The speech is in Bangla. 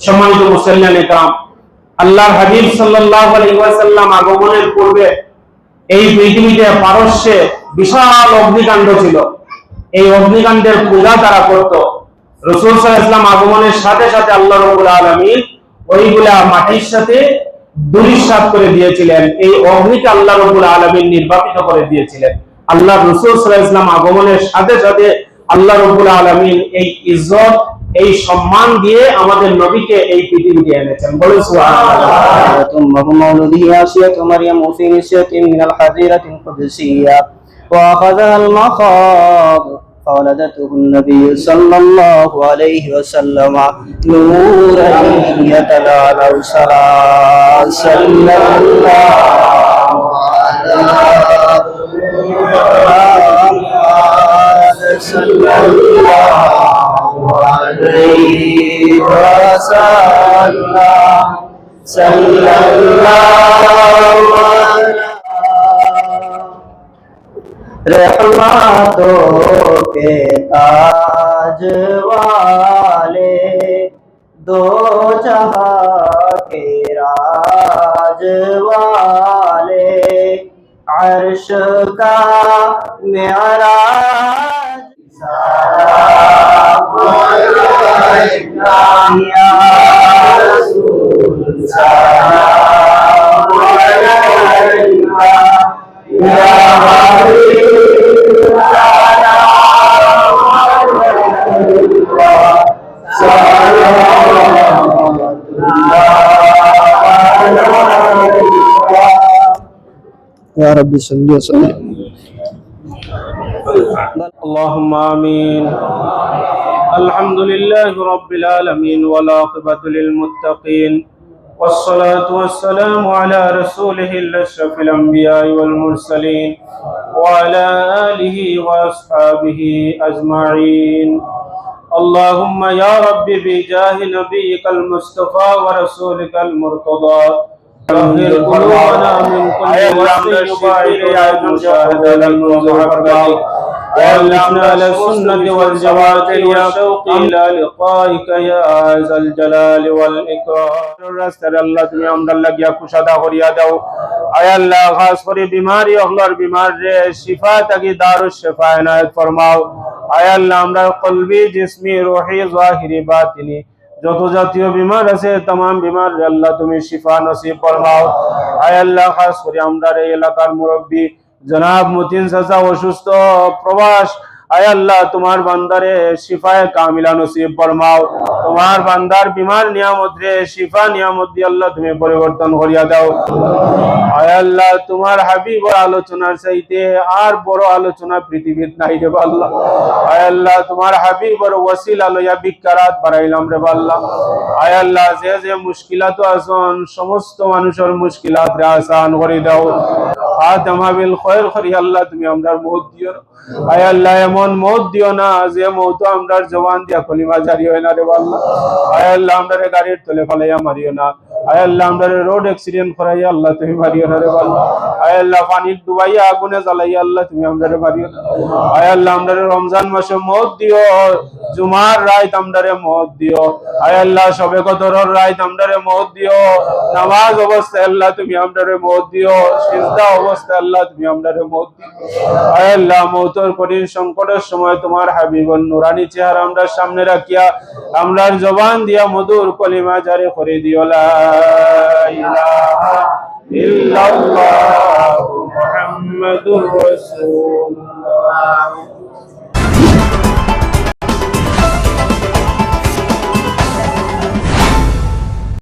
সম্মানিত মুসলিম ইকরাম, আল্লাহর হাবিব সাল্লাল্লাহু আলাইহি ওয়াসাল্লাম আগমনের পূর্বে এই পৃথিবীতে পারস্যে বিশাল অগ্নিকাণ্ড ছিল। এই অগ্নিকাণ্ডের পূজা তারা করত। রাসূল সাল্লাল্লাহু আলাইহি ওয়াসাল্লাম আগমনের সাথে সাথে আল্লাহ রাব্বুল আলামিন ওইগুলা মাটির সাথে দুলিশাত করে দিয়েছিলেন। এই অগ্নিকে আল্লাহ রাব্বুল আলামিন নির্বাপিত করে দিয়েছিলেন। আল্লাহ রাসূল সাল্লাল্লাহু আলাইহি ওয়াসাল্লাম আগমনের সাথে সাথে আল্লাহ রাব্বুল আলামিন এই ইজ্জত, এই সম্মান দিয়ে আমাদের নবীকে এই পৃথিবীতে এনেছেন। বলেন সুবহানাল্লাহ। তুম্মাহু মাউলুদিহি আসিয়াতু মারইয়াম ফি নিসয়াতিন মিনাল হাযিরাতিল কুদসিয়্যা ওয়া আখাযাল মাখাদ فولدته النبي صلى الله عليه وسلم نورا يتلالى صلى الله على صلى الله عليه وسلم صلى الله रहमतों के ताज वाले दो जहां के राज वाले अर्श का मेराज सलाम अलैका या रसूल सलाम अलैका या يا رب صل وسلم اللهم آمين. الحمد لله رب العالمين والعاقبة للمتقين والصلاة والسلام على رسوله الأشرف الأنبياء والمرسلين وعلى آله وأصحابه أجمعين. اللهم يا رب بجاه نبيك المصطفى ورسولك المرتضى طهر قلوبنا من كل وسط يباعدنا المشاهدة ومحبتك وألفنا على السنة والجماعة والشوق إلى لقائك يا ذا الجلال والإكرام. রাস্তার আল্লাহ তুমি আমরা লাগিয়া কুশাদা করিয়া দাও। আয় আল্লাহ, খাস করে বিমারি অহলার বিমার রে শিফা তাকি দারুশ শিফা ইনায়াত ফরমাও। আয় আল্লাহ, আমরা কলবি জিসমি রূহি জাহিরি বাতিনি যত জাতীয় বিমার আছে तमाम বিমার রে আল্লাহ তুমি শিফা নসিব ফরমাও। আয় আল্লাহ, খাস করে আমরা এই এলাকার মুরব্বি জনাব মতিন চাচা অসুস্থ প্রবাস, আয় আল্লাহ তোমার বান্দারে শিফায়ে কামিলা নসিব ফরমাও। তোমার বান্দার বিমার নিয়ামত রে শিফা নিয়ামত দিয়ে আল্লাহ তুমি পরিবর্তন করিয়া দাও। আয় আল্লাহ, তোমার হাবিবের আলোচনার চাইতে আর বড় আলোচনা পৃথিবীতে নাই রে আল্লাহ। আয় আল্লাহ, তোমার হাবিবের ওসিলা লইয়া বিকারাত বাড়াইলাম রে আল্লাহ। আয় আল্লাহ, যে যে মুশকিলাত আছেন সমস্ত মানুষের মুশকিলাত রে আসান করে দাও। খাতামা বিল খায়র করি আল্লাহ তুমি আমরার মউত দিও। আয় আল্লাহ, এমন মউত দিও না যে মউত আমরার জবান দিয়া কলিমা জারি হয় না রে আল্লাহ। আয় আল্লাহ, আমরারে গাড়ির তলে ফলাইয়া মারিও না। আয় আল্লাহ, আমরারে রোড অ্যাক্সিডেন্ট করাইয়া আল্লাহ তুমি মারিও না রে আল্লাহ। আয় আল্লাহ, পানি ডুবাইয়া আগুনে জ্বালাইয়া আল্লাহ তুমি আমরারে মারিও না। আয় আল্লাহ, আমরারে রমজান মাসে মউত দিও, জুমার রাত আমরারে মউত দিও। আয় আল্লাহ, শবে কদরের রাত আমরারে মউত দিও। নামাজ অবস্থায় আল্লাহ তুমি আমরারে মউত দিও। সিজদা অবস্থায় আল্লাহ তুমি আমরারে মউত দিও। আয় আল্লাহ, মউতের কঠিন সংকটের সময় তোমার হাবিবের নূরানি চেহারা আমরা সামনে রাখিয়া আমরার জবান দিয়া মধুর কলিমা জারি করে দিও। লা ইলাহা ইল্লাল্লাহু মুহাম্মাদুর রাসূলুল্লাহ।